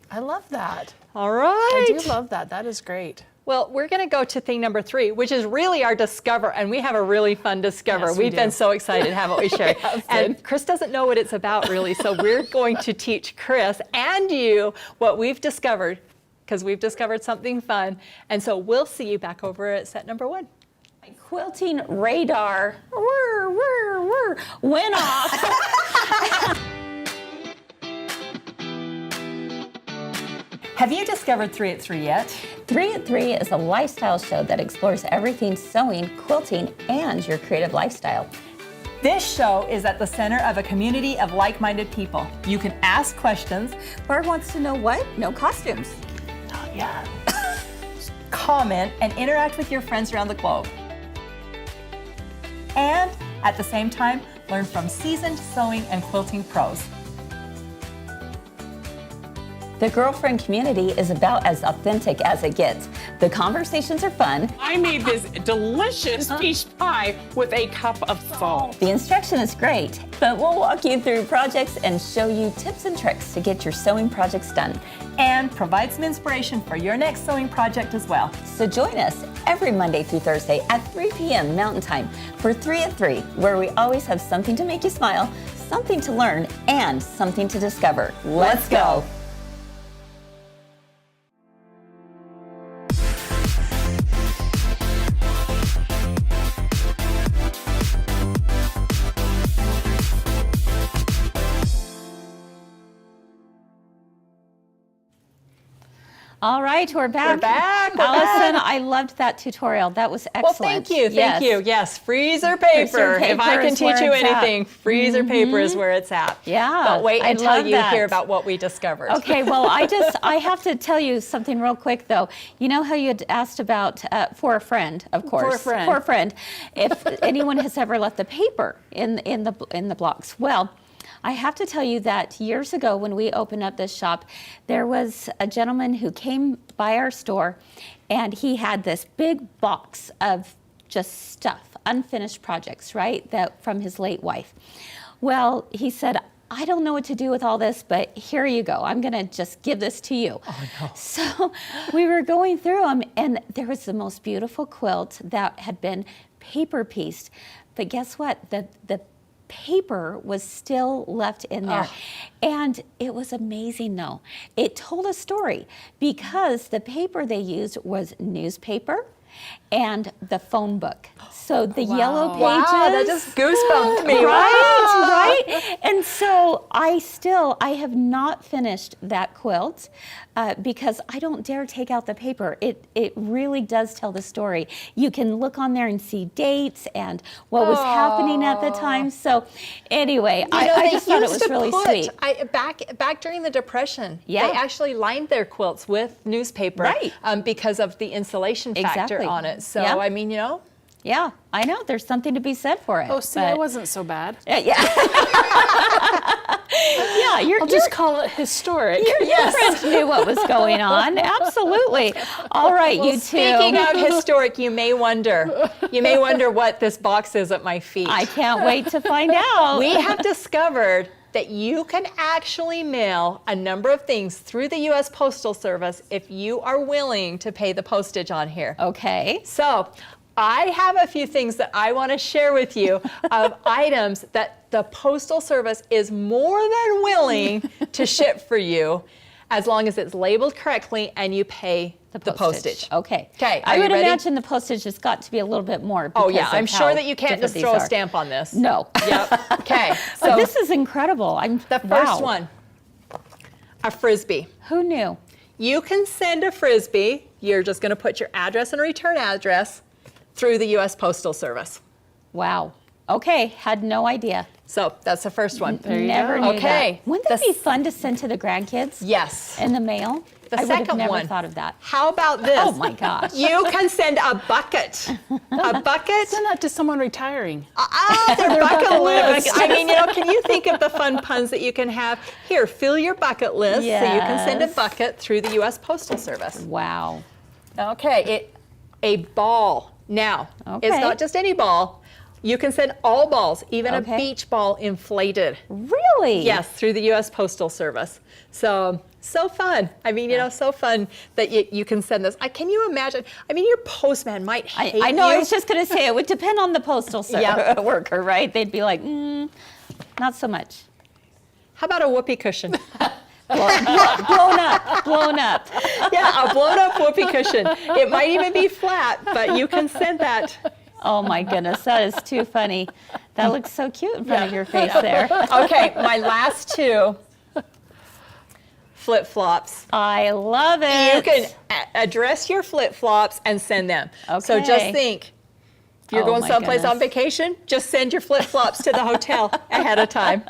S3: I love that.
S2: All right.
S3: I do love that. That is great.
S2: Well, we're going to go to thing number 3, which is really our discover, and we have a really fun discover.
S3: Yes, we
S2: We've
S3: do.
S2: been so excited, haven't we, Cheri?
S3: have
S2: And
S3: been.
S2: Kris doesn't know what it's about, really, so we're going to teach Kris and you what we've discovered, because we've discovered something fun. And so we'll see you back over at set number 1.
S1: My quilting radar went off.
S2: Have you discovered 3 at 3 yet?
S1: 3 at 3 is a lifestyle show that explores everything sewing, quilting, and your creative lifestyle.
S2: This show is at the center of a community of like-minded people. You can ask questions.
S1: Barb wants to know what? No costumes.
S2: Not yet. Comment and interact with your friends around the globe. And at the same time, learn from seasoned sewing and quilting pros.
S1: The girlfriend community is about as authentic as it gets. The conversations are fun.
S5: I made this delicious peach pie with a cup of salt.
S1: The instruction is great, but we'll walk you through projects and show you tips and tricks to get your sewing projects done.
S2: And provide some inspiration for your next sewing project as well.
S1: So join us every Monday through Thursday at 3 p.m. Mountain Time for 3 at 3, where we always have something to make you smile, something to learn, and something to discover. Let's go. All right, we're back.
S2: We're back.
S1: Allison, I loved that tutorial. That was excellent.
S2: Well, thank you.
S1: Yes.
S2: Thank you. Yes, freezer paper.
S1: Freezer
S2: If I
S1: paper
S2: can
S1: is where
S2: teach you
S1: it's at.
S2: anything, freezer paper is where it's at.
S1: Yeah,
S2: But wait
S1: I
S2: until
S1: love
S2: you
S1: that.
S2: hear about what we discovered.
S1: Okay, well, I have to tell you something real quick, though. You know how you had asked about, for a friend, of course.
S3: For a friend.
S1: If anyone has ever left the paper in the blocks. Well, I have to tell you that years ago when we opened up this shop, there was a gentleman who came by our store and he had this big box of just stuff, unfinished projects, right, that from his late wife. Well, he said, I don't know what to do with all this, but here you go. I'm going to just give this to you. Oh, no. So we were going through them, and there was the most beautiful quilt that had been paper pieced. But guess what? The paper was still left in there. And it was amazing, though. It told a story because the paper they used was newspaper and the phone book. So the yellow pages.
S2: Wow, that just goosebumped me.
S1: Right. And so I have not finished that quilt because I don't dare take out the paper. It really does tell the story. You can look on there and see dates and what was happening at the time. So anyway, I just thought it was really sweet.
S2: Back during the Depression,
S1: Yeah.
S2: they actually lined their quilts with newspaper
S1: Right.
S2: Because of the insulation factor
S1: Exactly.
S2: on it. So,
S1: Yeah.
S2: I mean, you know.
S1: Yeah, I know. There's something to be said for it.
S3: Oh, see,
S1: but-
S3: I wasn't so bad.
S1: Yeah. Yeah,
S3: I'll just call it historic.
S1: your friends knew what was going on. Absolutely. All right, you two.
S2: Speaking of historic, you may wonder what this box is at my feet.
S1: I can't wait to find out.
S2: We have discovered that you can actually mail a number of things through the U.S. Postal Service if you are willing to pay the postage on here.
S1: Okay.
S2: So I have a few things that I want to share with you of items that the Postal Service is more than willing to ship for you as long as it's labeled correctly and you pay the postage.
S1: Okay.
S2: Okay,
S1: I
S2: are you
S1: would
S2: ready?
S1: imagine the postage has got to be a little bit more.
S2: Oh yeah,
S1: because
S2: I'm
S1: of
S2: sure
S1: how
S2: that you can't
S1: different
S2: just
S1: these
S2: throw a
S1: are.
S2: stamp on this.
S1: No.
S2: Yep. Okay.
S1: But
S2: So
S1: this is incredible.
S2: the first one, a Frisbee.
S1: Who knew?
S2: You can send a Frisbee. You're just going to put your address and return address through the U.S. Postal Service.
S1: Wow. Okay. Had no idea.
S2: So that's the first one.
S1: Never knew
S2: Okay.
S1: that. Wouldn't that be fun to send to the grandkids?
S2: Yes.
S1: In the mail?
S2: The
S1: I would have
S2: second
S1: never
S2: one.
S1: thought of that.
S2: How about this?
S1: Oh my gosh.
S2: You can send a bucket. A bucket.
S3: Send that to someone retiring.
S2: Their bucket list. I mean, you know, can you think of the fun puns that you can have? Here, fill your bucket list so you can send a
S1: Yes.
S2: bucket through the U.S. Postal Service.
S1: Wow.
S2: Okay, a ball. Now, it's
S1: Okay.
S2: not just any ball. You can send all balls, even
S1: Okay.
S2: a beach ball inflated.
S1: Really?
S2: Yes, through the U.S. Postal Service. So fun. I mean, you know, so fun that you can send this. Can you imagine? I mean, your postman might hate
S1: I know.
S2: you.
S1: I was just going to say it would depend on the postal
S2: Yeah.
S1: worker, right? They'd be like, not so much.
S2: How about a whoopee cushion?
S1: Blown up.
S2: Yeah, a blown up whoopee cushion. It might even be flat, but you can send that.
S1: Oh my goodness, that is too funny. That looks so cute in front of your face there.
S2: Okay, my last two. flip-flops.
S1: I love it.
S2: You can address your flip-flops and send them. So just
S1: Okay.
S2: think, if you're
S1: Oh
S2: going
S1: my
S2: someplace on
S1: goodness.
S2: vacation, just send your flip-flops to the hotel ahead of time.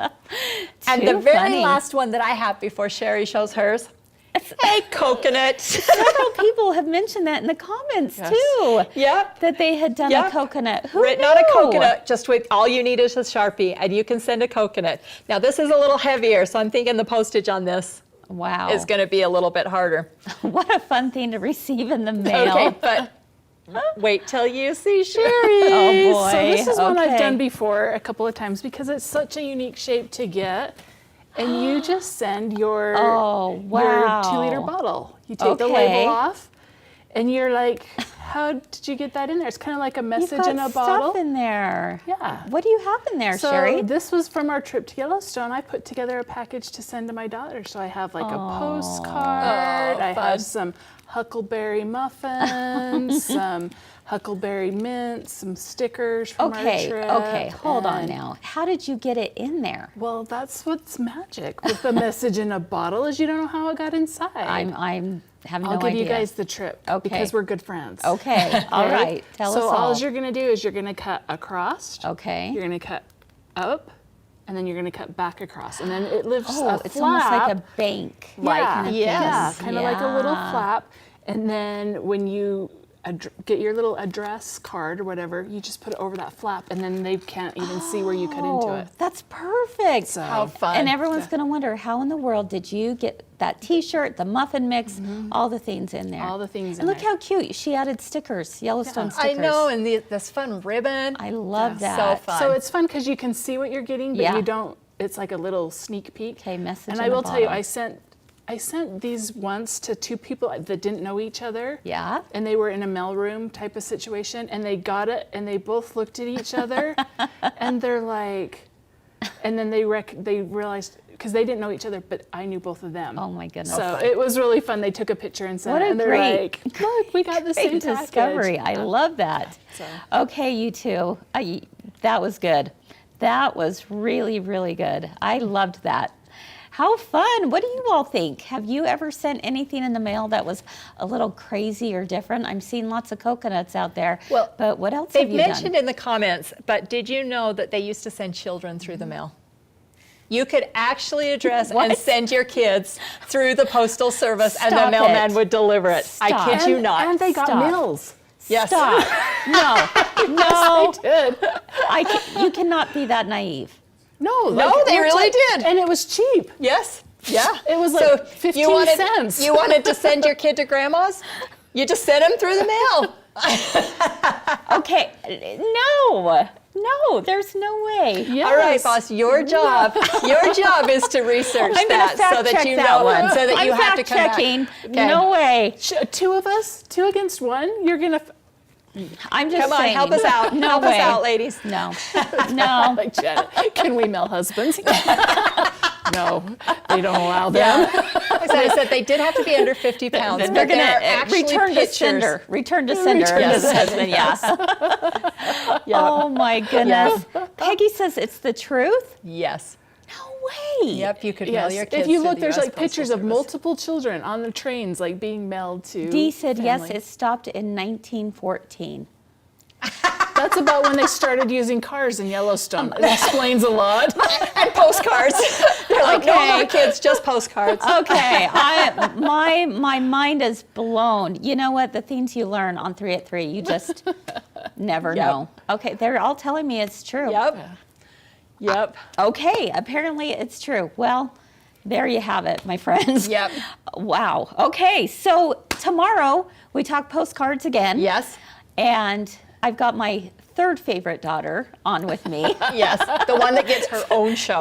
S2: And
S1: Too
S2: the very
S1: funny.
S2: last one that I have before Cheri shows hers, a coconut.
S1: Several people have mentioned that in the comments too.
S2: Yep.
S1: That they had done
S2: Yep.
S1: a coconut. Who
S2: Written on a
S1: knew?
S2: coconut, just with all you need is a Sharpie, and you can send a coconut. Now this is a little heavier, so I'm thinking the postage on this
S1: Wow.
S2: is going to be a little bit harder.
S1: What a fun thing to receive in the mail.
S2: Okay, but wait till you see Cheri.
S1: Oh boy.
S3: So this is one I've
S1: Okay.
S3: done before a couple of times because it's such a unique shape to get. And you just send your,
S1: Oh,
S3: your
S1: wow.
S3: 2-liter bottle. You take the
S1: Okay.
S3: label off and you're like, how did you get that in there? It's kind of like a
S1: You've
S3: message
S1: got
S3: in a
S1: stuff
S3: bottle.
S1: in there.
S3: Yeah.
S1: What do you have in there,
S3: So
S1: Cheri?
S3: this was from our trip to Yellowstone. I put together a package to send to my daughter. So I have like a postcard. I have some huckleberry muffins, some huckleberry mints, some stickers from our
S1: Okay,
S3: trip.
S1: okay, hold on
S3: and-
S1: now. How did you get it in there?
S3: Well, that's what's magic with the message in a bottle is you don't know how it got inside.
S1: I'm having
S3: I'll
S1: no
S3: give
S1: idea.
S3: you guys the trip
S1: Okay.
S3: because we're good friends.
S1: Okay, all
S3: Okay?
S1: right. Tell
S3: so
S1: us all.
S3: all you're gonna do is you're gonna cut across.
S1: Okay.
S3: You're gonna cut up, and then you're gonna cut back across, and then it lifts
S1: Oh,
S3: a
S1: it's
S3: flap.
S1: almost like a bank.
S3: Yeah,
S2: yes.
S3: kind of like a little
S1: Yeah.
S3: flap. And then when you get your little address card or whatever, you just put it over that flap, and then they can't even see where you cut into it.
S1: That's perfect.
S3: So-
S2: How fun.
S1: And everyone's going to wonder, how in the world did you get that T-shirt, the muffin mix, all the things in there?
S3: All the things
S1: And
S3: in
S1: look
S3: there.
S1: how cute. She added stickers, Yellowstone
S2: I
S1: stickers.
S2: know, and this fun ribbon.
S1: I love
S2: Yeah,
S1: that.
S2: so fun.
S3: So it's fun because you can see what you're getting, but
S1: Yeah.
S3: you don't. It's like a little sneak peek.
S1: Okay, message
S3: And
S1: in
S3: I
S1: a
S3: will tell you,
S1: bottle.
S3: I sent these once to 2 people that didn't know each other.
S1: Yeah.
S3: And they were in a mailroom type of situation, and they got it, and they both looked at each other, and they're like, and then they realized because they didn't know each other, but I knew both of them.
S1: Oh my goodness.
S3: So it was really fun. They took a picture and sent
S1: What
S3: it,
S1: a
S3: and they're
S1: great-
S3: like, "Look, we got the same
S1: Great
S3: package."
S1: discovery. I love that.
S3: So-
S1: Okay, you two. That was good. That was really, really good. I loved that. How fun. What do you all think? Have you ever sent anything in the mail that was a little crazy or different? I'm seeing lots of coconuts out there.
S2: Well,
S1: but what else
S2: They've
S1: have you
S2: mentioned
S1: done?
S2: in the comments, but did you know that they used to send children through the mail? You could actually address and
S1: What?
S2: send your kids through the postal service, and the
S1: Stop
S2: mailman
S1: it.
S2: would deliver it. I
S1: Stop.
S2: kid you not.
S3: And they got
S1: Stop.
S3: meals.
S2: Yes.
S1: Stop. No. No.
S3: Did.
S1: You cannot be that naive.
S3: No,
S2: they
S3: we're
S2: really
S3: t-
S2: did.
S3: and it was cheap.
S2: Yes. Yeah.
S3: It was like 15 cents.
S2: You wanted to send your kid to grandma's? You just sent him through the mail.
S1: Okay. No, there's no way.
S3: Yes.
S2: All right, boss. Your job is to research
S1: I'm going to
S2: that so
S1: fact
S2: that
S1: check
S2: you
S1: that
S2: know
S1: one.
S2: so that
S1: I'm
S2: you have to
S1: fact
S2: come back.
S1: checking.
S2: Okay.
S1: No way.
S3: 2 of us, 2 against 1. You're gonna.
S1: I'm just
S2: Come on,
S1: saying.
S2: help us out.
S1: No
S2: help
S1: way.
S2: us out, ladies.
S1: No. No.
S3: Like Janet, can we mail husbands? No, they don't allow them.
S2: I said they did have to be under 50 pounds.
S1: They're
S2: but
S1: going
S2: there are
S1: to
S2: actually
S1: return to
S2: pictures.
S1: sender. Return to sender.
S3: Return to
S1: Yes. Husband, yes. Oh my goodness. Peggy says it's the truth.
S2: Yes.
S1: No way.
S2: Yep, you could mail
S3: Yes.
S2: your kids
S3: If you
S2: to
S3: look,
S2: the
S3: there's
S2: US
S3: like pictures
S2: Postal
S3: of
S2: Service.
S3: multiple children on the trains, like being mailed to.
S1: Dee said yes,
S3: family.
S1: it stopped in 1914.
S3: That's about when they started using cars in Yellowstone. It explains a lot.
S2: And postcards. They're like, no
S1: Okay.
S2: more kids, just postcards.
S1: Okay, my mind is blown. You know what? The things you learn on 3 at 3, you just never know. Okay, they're all telling me it's true.
S2: Yep. Yep.
S1: Okay, apparently it's true. Well, there you have it, my friends.
S2: Yep.
S1: Wow. Okay, so tomorrow we talk postcards again.
S2: Yes.
S1: And I've got my 3rd favorite daughter on with me.
S2: Yes. The one that gets her own show.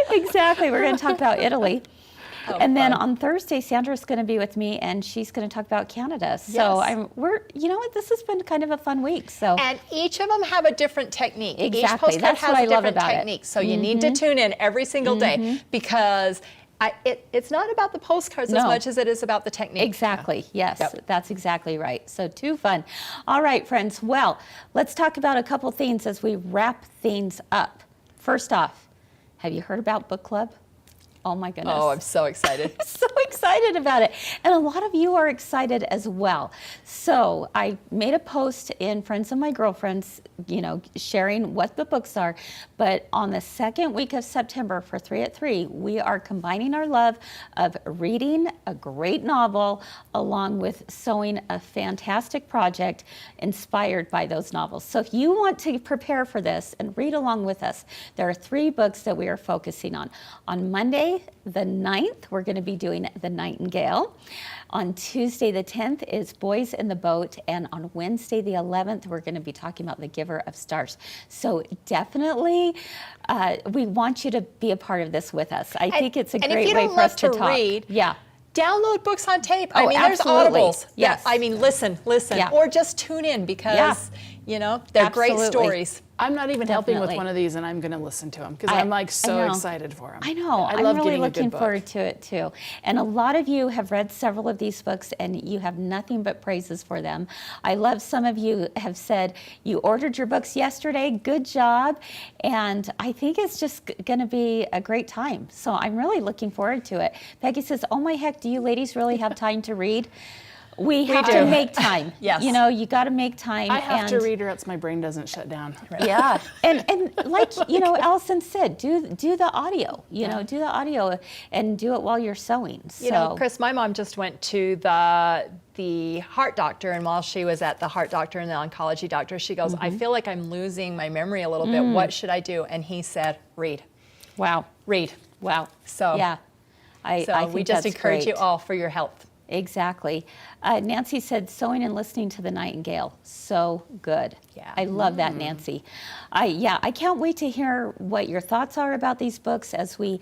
S1: Exactly. We're going to talk about Italy. And then
S2: fun.
S1: on Thursday, Sandra's going to be with me, and she's going to talk about Canada. So
S2: Yes.
S1: you know what? This has been kind of a fun week. So
S2: And each of them have a different technique.
S1: Exactly.
S2: Each postcard
S1: That's
S2: has
S1: what
S2: a
S1: I love
S2: different
S1: about it.
S2: technique. So you need to tune in every single day because it's not about the postcards as
S1: No.
S2: much as it is about the technique.
S1: exactly. Yes,
S2: Yep.
S1: that's exactly right. So too fun. All right, friends. Well, let's talk about a couple things as we wrap things up. First off, have you heard about book club? Oh my goodness.
S2: Oh, I'm so excited.
S1: So excited about it. And a lot of you are excited as well. So I made a post in Friends of My Girlfriends, sharing what the books are. But on the second week of September for 3 at 3, we are combining our love of reading a great novel along with sewing a fantastic project inspired by those novels. So if you want to prepare for this and read along with us, there are 3 books that we are focusing on. On Monday, the 9th, we're going to be doing The Nightingale. On Tuesday, the 10th is Boys in the Boat. And on Wednesday, the 11th, we're going to be talking about The Giver of Stars. So definitely, we want you to be a part of this with us. I think it's a great way for us to talk.
S2: Read,
S1: yeah.
S2: Download books on tape.
S1: Oh,
S2: there's
S1: absolutely.
S2: Audibles.
S1: Yes.
S2: Listen,
S1: Yeah.
S2: or just tune in because, they're great
S1: Absolutely.
S2: stories.
S3: I'm not even helping with
S1: Definitely.
S3: one of these, and I'm going to listen to them because I'm like so
S1: know.
S3: excited for them.
S1: I know.
S3: I
S1: I'm
S3: love
S1: really
S3: getting a good
S1: looking
S3: book.
S1: forward to it too. And a lot of you have read several of these books and you have nothing but praises for them. I love some of you have said you ordered your books yesterday. Good job. And I think it's just going to be a great time. So I'm really looking forward to it. Peggy says, oh my heck, do you ladies really have time to read? We have to make time.
S2: Yes.
S1: You got to make time.
S3: I have to read or else my brain doesn't shut down.
S1: Yeah, and like Alison said, do the audio. Do the audio and do it while you're sewing.
S2: Kris, my mom just went to the heart doctor, and while she was at the heart doctor and the oncology doctor, she goes, I feel like I'm losing my memory a little bit. What should I do? And he said, read.
S1: Wow.
S2: Read.
S1: Wow.
S2: So
S1: yeah, I think
S2: we just
S1: that's
S2: encourage you
S1: great.
S2: all for your health.
S1: Exactly. Nancy said, sewing and listening to The Nightingale. So good.
S2: Yeah.
S1: I love that, Nancy. I can't wait to hear what your thoughts are about these books as we,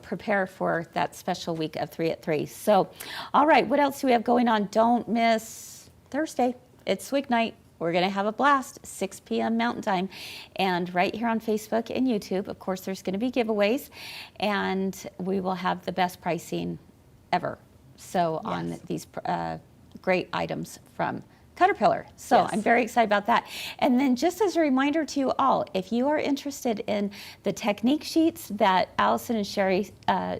S1: prepare for that special week of 3 at 3. So, all right, what else do we have going on? Don't miss Thursday. It's Swig Night. We're going to have a blast, 6 p.m. Mountain Time. And right here on Facebook and YouTube, of course, there's going to be giveaways. And we will have the best pricing ever. So on these great items from Caterpillar. So
S2: Yes.
S1: I'm very excited about that. And then just as a reminder to you all, if you are interested in the technique sheets that Alison and Cheri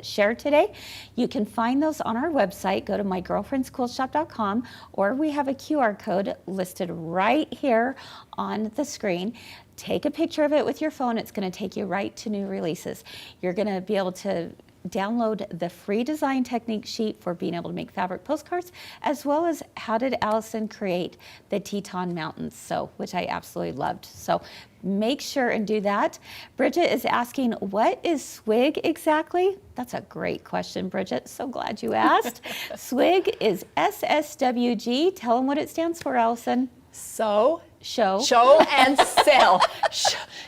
S1: shared today, you can find those on our website. Go to mygirlfriendsquiltshop.com, or we have a QR code listed right here on the screen. Take a picture of it with your phone. It's going to take you right to new releases. You're going to be able to download the free design technique sheet for being able to make fabric postcards, as well as how did Alison create the Teton Mountains, which I absolutely loved. So make sure and do that. Bridget is asking, what is SWIG exactly? That's a great question, Bridget. So glad you asked. SWIG is SSWG. Tell them what it stands for, Alison.
S2: Show and sell.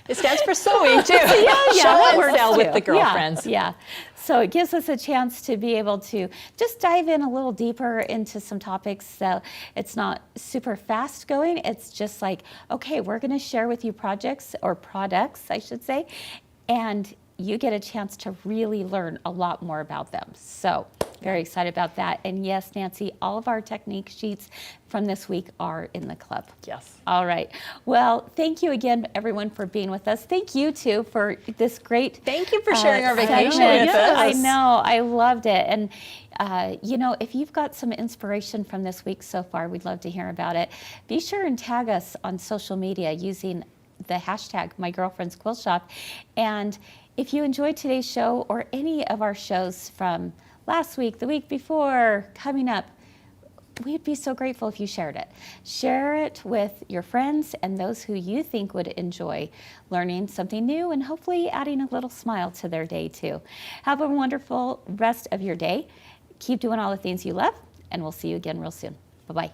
S2: It stands for sewing too. Show and sell with the girlfriends.
S1: Yeah. So it gives us a chance to be able to just dive in a little deeper into some topics. So it's not super fast going. It's just like, okay, we're going to share with you projects or products, I should say, and you get a chance to really learn a lot more about them. So very excited about that. And yes, Nancy, all of our technique sheets from this week are in the club.
S2: Yes.
S1: All right. Well, thank you again, everyone, for being with us. Thank you, too, for this great
S2: Thank you for sharing our vacation
S1: segment.
S2: with us.
S1: I know. I loved it. And, if you've got some inspiration from this week so far, we'd love to hear about it. Be sure and tag us on social media using the hashtag #MyGirlfriendsQuiltShop. And if you enjoyed today's show or any of our shows from last week, the week before, coming up, we'd be so grateful if you shared it. Share it with your friends and those who you think would enjoy learning something new and hopefully adding a little smile to their day too. Have a wonderful rest of your day. Keep doing all the things you love, and we'll see you again real soon. Bye-bye.